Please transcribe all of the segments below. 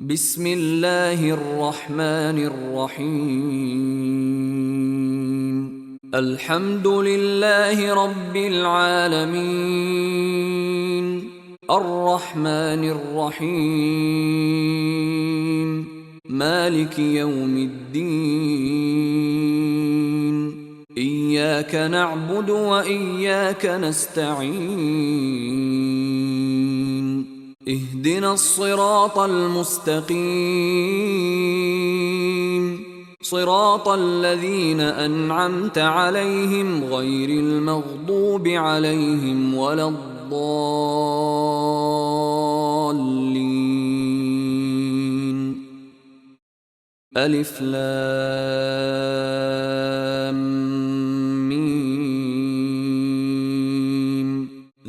بسم الله الرحمن الرحيم. الحمد لله رب العالمين، الرحمن الرحيم، مالك يوم الدين. إياك نعبد وإياك نستعين. اهدنا الصراط المستقيم، صراط الذين أنعمت عليهم غير المغضوب عليهم ولا الضالين. ألف لام ميم.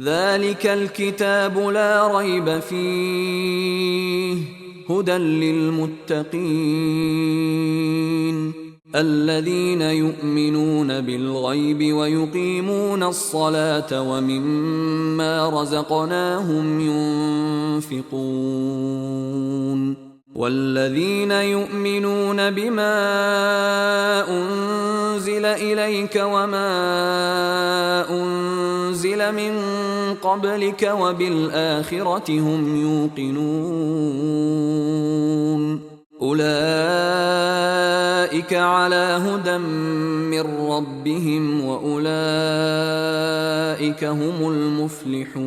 ذلك الكتاب لا ريب فيه، هدى للمتقين الذين يؤمنون بالغيب ويقيمون الصلاة ومما رزقناهم ينفقون. والذين يؤمنون بما أنزل إليك وما أنزل من قبلك وبالآخرة هم يوقنون. أولئك على هدى من ربهم وأولئك هم المفلحون.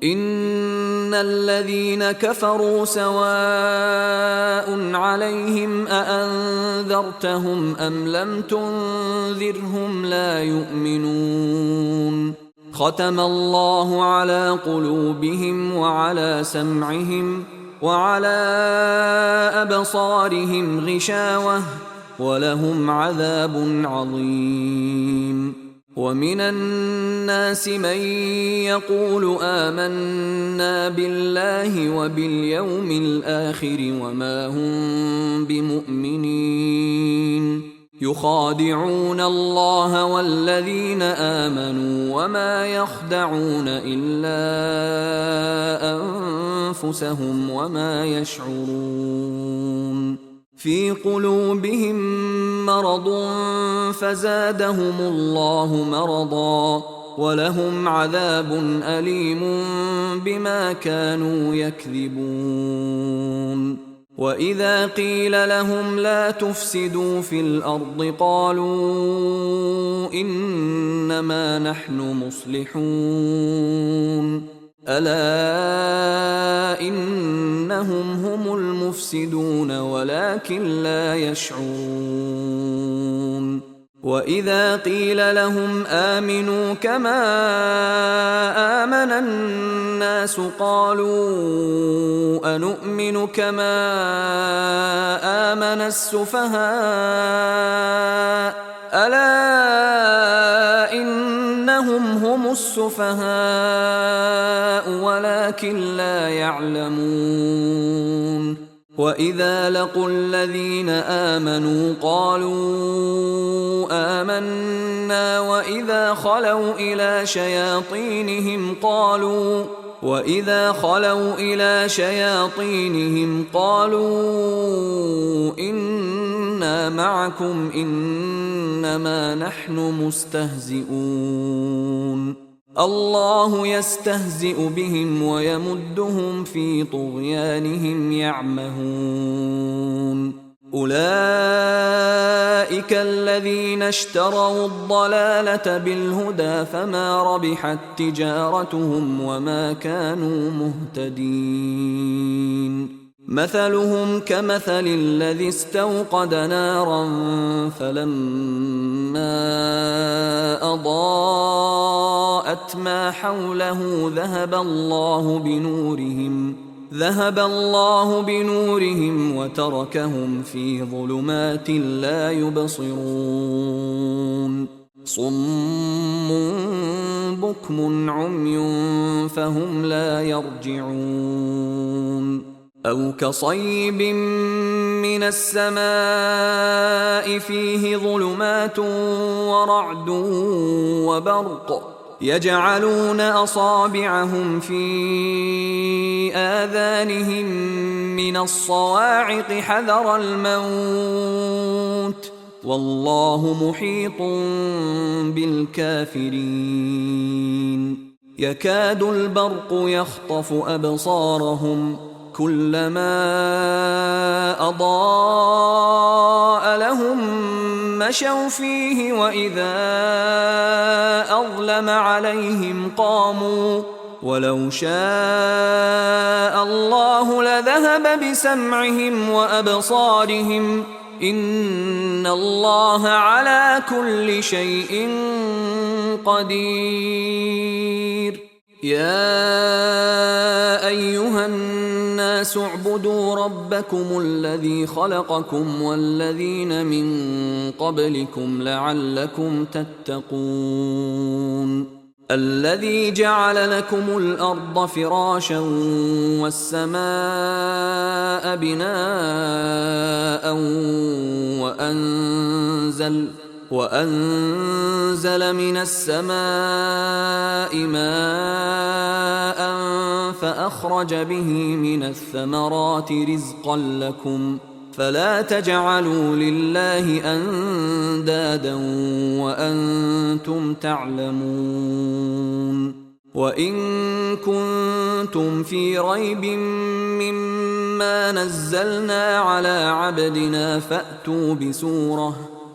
إن الذين كفروا سواء عليهم أأنذرتهم أم لم تنذرهم لا يؤمنون. ختم الله على قلوبهم وعلى سمعهم وعلى أبصارهم غشاوة ولهم عذاب عظيم. ومن الناس من يقول آمنا بالله وباليوم الآخر وما هم بمؤمنين، يخادعون الله والذين آمنوا وما يخدعون إلا أنفسهم وما يشعرون. في قلوبهم مرض فزادهم الله مرضا ولهم عذاب أليم بما كانوا يكذبون. وإذا قيل لهم لا تفسدوا في الأرض قالوا إنما نحن مصلحون. ألا إنهم هم المفسدون ولكن لا يشعرون. وإذا قيل لهم آمنوا كما آمن الناس قالوا أنؤمن كما آمن السفهاء. ألا إنهم هم السفهاء ولكن لا يعلمون. وإذا لقوا الذين آمنوا قالوا آمنا وإذا خلوا إلى شياطينهم قالوا إنا معكم إنما نحن مستهزئون. الله يستهزئ بهم ويمدهم في طغيانهم يعمهون. أولئك الذين اشتروا الضلالة بالهدى فما ربحت تجارتهم وما كانوا مهتدين. مثلهم كمثل الذي استوقد نارا فلما أضاءت ما حوله ذهب الله بنورهم وتركهم في ظلمات لا يبصرون. صم بكم عمي فهم لا يرجعون. أو كصيب من السماء فيه ظلمات ورعد وبرق يجعلون أصابعهم في آذانهم من الصواعق حذر الموت والله محيط بالكافرين يكاد البرق يخطف أبصارهم كلما أضاء لهم مشوا فيه وإذا أظلم عليهم قاموا ولو شاء الله لذهب بسمعهم وأبصارهم إن الله على كل شيء قدير يا أيها الناس اعبدوا ربكم الذي خلقكم والذين من قبلكم لعلكم تتقون الذي جعل لكم الأرض فراشا والسماء بناء وأنزل من السماء ماء فأخرج به من الثمرات رزقا لكم فلا تجعلوا لله أندادا وأنتم تعلمون وإن كنتم في ريب مما نزلنا على عبدنا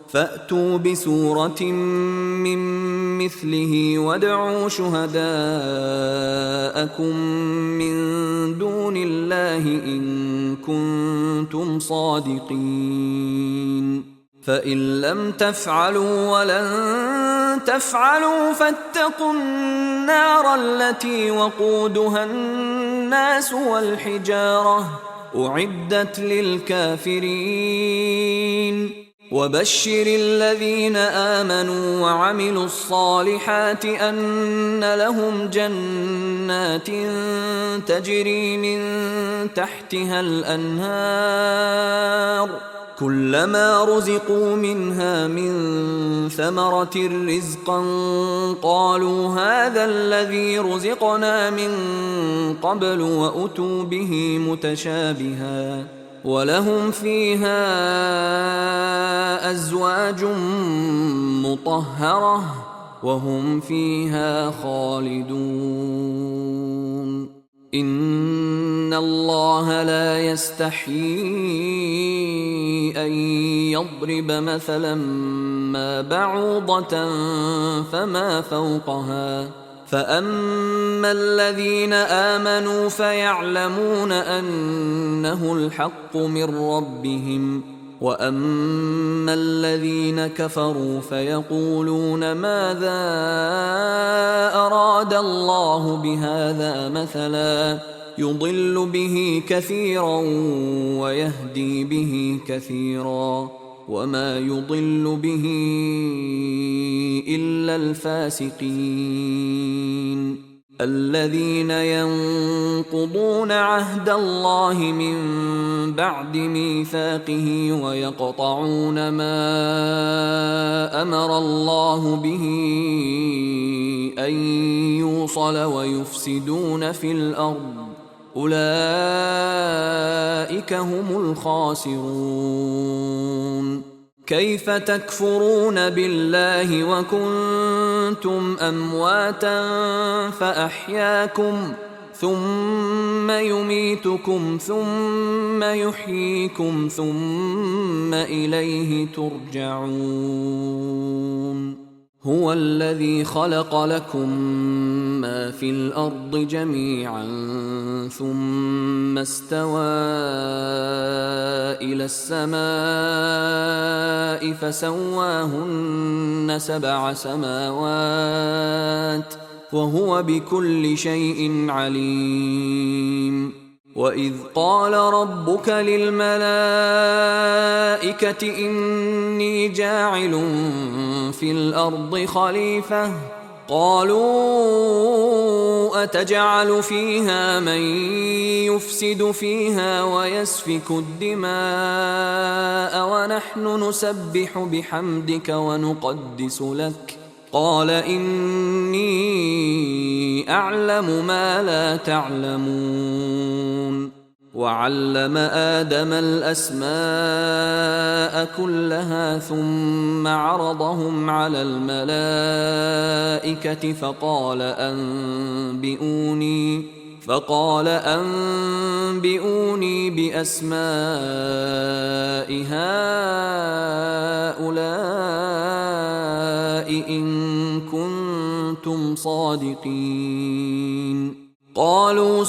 فأتوا بسورة من مثله وادعوا شهداءكم من دون الله إن كنتم صادقين فإن لم تفعلوا ولن تفعلوا فاتقوا النار التي وقودها الناس والحجارة أعدت للكافرين وبشر الذين آمنوا وعملوا الصالحات أن لهم جنات تجري من تحتها الأنهار كلما رزقوا منها من ثمرة رزقا قالوا هذا الذي رزقنا من قبل وأتوا به متشابها ولهم فيها أزواج مطهرة وهم فيها خالدون إن الله لا يستحيي أن يضرب مثلا ما بعوضة فما فوقها فأما الذين آمنوا فيعلمون أنه الحق من ربهم وأما الذين كفروا فيقولون ماذا أراد الله بهذا مثلا يضل به كثيرا ويهدي به كثيرا وما يضل به إلا الفاسقين الذين ينقضون عهد الله من بعد ميثاقه ويقطعون ما أمر الله به أن يوصل ويفسدون في الأرض أولئك هم الخاسرون كيف تكفرون بالله وكنتم أمواتا فأحياكم ثم يميتكم ثم يحييكم ثم إليه ترجعون هو الذي خلق لكم ما في الأرض جميعا ثم استوى إلى السماء فسواهن 7 سماوات وهو بكل شيء عليم وإذ قال ربك للملائكة إني جاعل في الأرض خليفة قالوا أتجعل فيها من يفسد فيها ويسفك الدماء ونحن نسبح بحمدك ونقدس لك قال إني أعلم ما لا تعلمون. وعلم آدم الأسماء كلها ثم عرضهم على الملائكة فقال أنبئوني بأسماء هؤلاء إن كنتم صادقين. قالوا